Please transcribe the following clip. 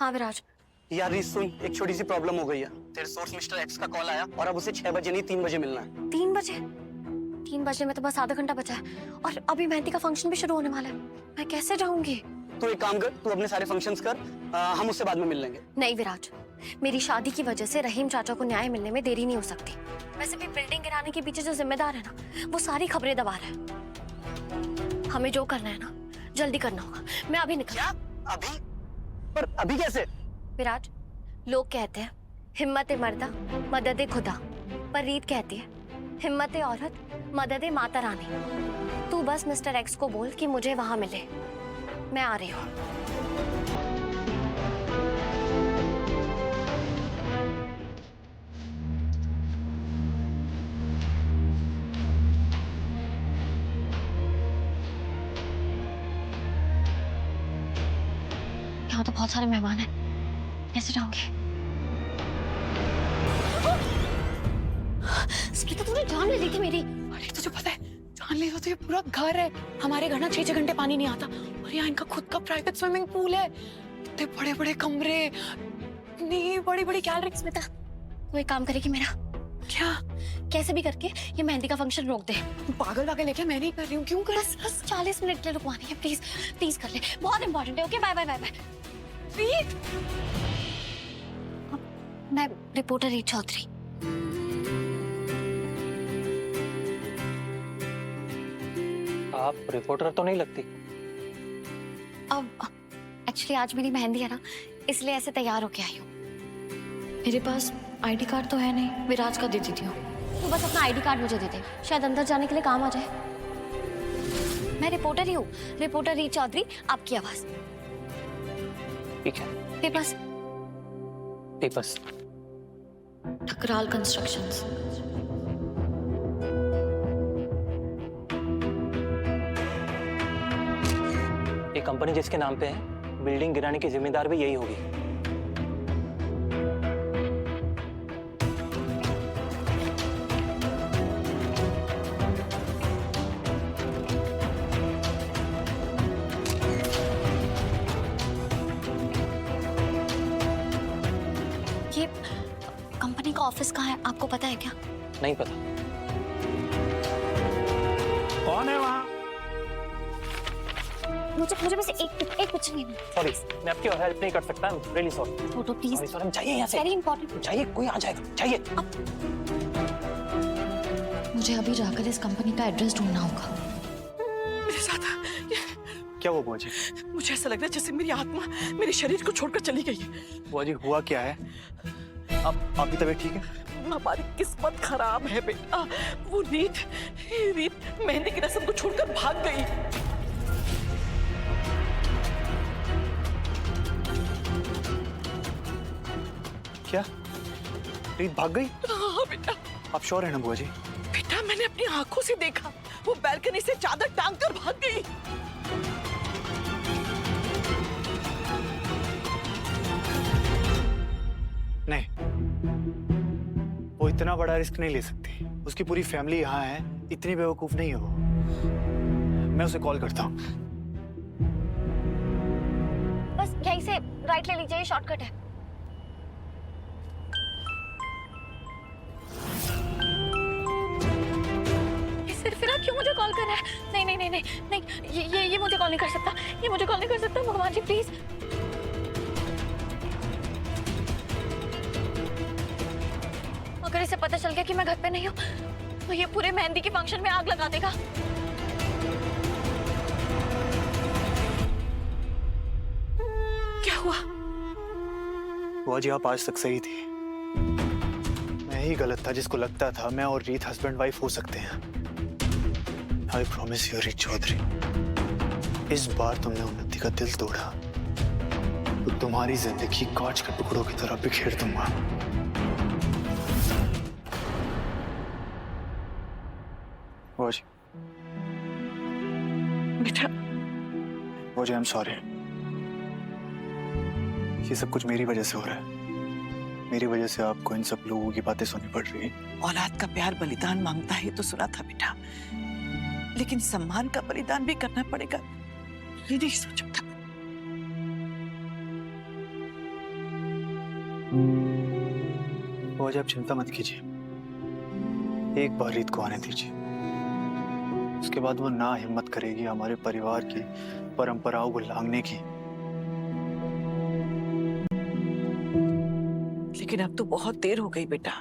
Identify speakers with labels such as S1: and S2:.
S1: हाँ विराज।
S2: यार रीस सुन, एक छोटी सी प्रॉब्लम हो गई है। तेरे सोर्स मिस्टर एक्स का कॉल आया और अब उसे 6 बजे नहीं 3 बजे मिलना है।
S1: 3 बजे? 3 बजे में तो बस आधा घंटा बचा है और अभी मेहंदी का फंक्शन भी शुरू होने वाला है। मैं कैसे जाऊंगी?
S2: तू एक काम कर, तू अपने सारे फंक्शंस कर, हम उससे बाद में मिल लेंगे।
S1: नहीं विराज, मेरी शादी की वजह से रहीम चाचा को न्याय मिलने में देरी नहीं हो सकती। वैसे भी बिल्डिंग गिराने के पीछे जो जिम्मेदार है ना, वो सारी खबरें दबा रहा है। हमें जो करना है ना, जल्दी करना होगा। मैं अभी निकल।
S2: क्या? अभी? पर अभी कैसे?
S1: विराज, लोग कहते हैं हिम्मत मर्दा मदद खुदा, पर रीत कहती है हिम्मत औरत मदद माता रानी। तू बस मिस्टर एक्स को बोल कि मुझे वहां मिले। मैं आ रही हूँ। यहाँ तो बहुत सारे मेहमान हैं, कैसे जाऊंगी? स्मिता, तूने जान ले ली थी मेरी।
S3: अरे तुझे पता है, जान ले तो ये पूरा घर है। हमारे घर ना 6-6 घंटे पानी नहीं आता और यहाँ इनका खुद का प्राइवेट स्विमिंग पूल है। इतने बड़े बड़े कमरे, इतनी बड़ी बड़ी गैलरी।
S1: स्मिता, तू एक काम करेगी मेरा?
S3: क्या?
S1: कैसे भी करके ये मेहंदी का फंक्शन रोक दे।
S3: तू पागल वागल है क्या? मैं नहीं कर रही हूँ। क्यों कर?
S1: बस 40 मिनट के लिए रुकवानी है। प्लीज प्लीज कर ले, बहुत इंपॉर्टेंट है। Okay, bye bye bye bye.
S3: Please.
S1: मैं रिपोर्टर रीत चौधरी।
S4: आप रिपोर्टर तो नहीं लगती।
S1: अब एक्चुअली आज मेरी मेहंदी है ना, इसलिए ऐसे तैयार होके आई हूँ। मेरे पास आईडी कार्ड तो है नहीं, विराज का दे देती हूँ। तो बस अपना आईडी कार्ड मुझे दे दे, शायद अंदर जाने के लिए काम आ जाए। मैं रिपोर्टर ही हूँ, रिपोर्टर रीत चौधरी, आपकी आवाज।
S4: ठीक है।
S1: पेपर्स।
S4: पेपर्स।
S1: ठकराल कंस्ट्रक्शंस।
S4: ये कंपनी जिसके नाम पे है, बिल्डिंग गिराने की जिम्मेदार भी यही होगी।
S1: ये कंपनी का ऑफिस कहाँ है, आपको पता है क्या?
S4: नहीं पता।
S5: कौन है वहाँ?
S1: मुझे बस एक पिक्चर लेना है।
S4: सॉरी, मैं आपकी हेल्प नहीं कर सकता। Really sorry.
S1: Photo please.
S4: Sorry, हम चाहिए यहाँ से।
S1: Very important.
S4: चाहिए, कोई आ जाएगा। चाहिए।
S1: मुझे अभी जाकर इस कंपनी का एड्रेस ढूंढना होगा।
S3: मेरे साथ
S5: क्या वो बुआ जी?
S3: मुझे ऐसा लग रहा है जैसे मेरी आत्मा मेरे शरीर को छोड़कर चली गई है।
S5: बुआ जी हुआ क्या है? आपकी तबीयत ठीक है?
S3: हमारी किस्मत खराब है बेटा। वो रीत मेहंदी की रस्म को छोड़कर भाग गई।
S5: क्या? रीत भाग गई?
S3: हाँ बेटा।
S5: आप श्योर है ना बुआ जी?
S3: बेटा, मैंने अपनी आंखों से देखा, वो बैल्कनी से चादर टांग कर भाग गई।
S5: नहीं, वो इतना बड़ा रिस्क नहीं ले सकती। उसकी पूरी फैमिली यहाँ है, इतनी बेवकूफ नहीं है वो। मैं उसे कॉल करता हूँ।
S1: बस यहीं से राइट ले लीजिए, शॉर्टकट है। फिर आप क्यों मुझे कॉल कर रहा है? नहीं नहीं नहीं नहीं नहीं, ये मुझे कॉल नहीं कर सकता, ये मुझे कॉल नहीं कर सकता। भगवान जी प्लीज। अगर इसे पता चल गया कि मैं घर पे नहीं हूँ, तो ये पूरे मेहंदी के फंक्शन में आग लगा देगा।
S3: क्या हुआ?
S5: बुआ जी आप आज तक सही थी। मैं ही गलत था जिसको लगता था मैं और रीत हस्बैंड वाइफ हो सकते हैं। आई प्रॉमिस यू रीत चौधरी, इस बार तुमने उन्नति का दिल तोड़ा तो तुम्हारी जिंदगी कांच के टुकड़ों की तरह बिखेर दूंगा। बुआ जी।
S3: बेटा।
S5: बुआ जी आई एम सॉरी। ये सब कुछ मेरी वजह से हो रहा है। मेरी वजह से आपको इन सब लोगों की बातें सुननी पड़ रही है।
S3: औलाद का प्यार बलिदान मांगता है तो सुना था बेटा, लेकिन सम्मान का बलिदान भी करना पड़ेगा, ये नहीं सोचा था।
S5: वो आज आप चिंता मत कीजिए, एक बार रीत को आने दीजिए, उसके बाद वो ना हिम्मत करेगी हमारे परिवार की परंपराओं को लांघने की।
S3: लेकिन अब तो बहुत देर हो गई बेटा।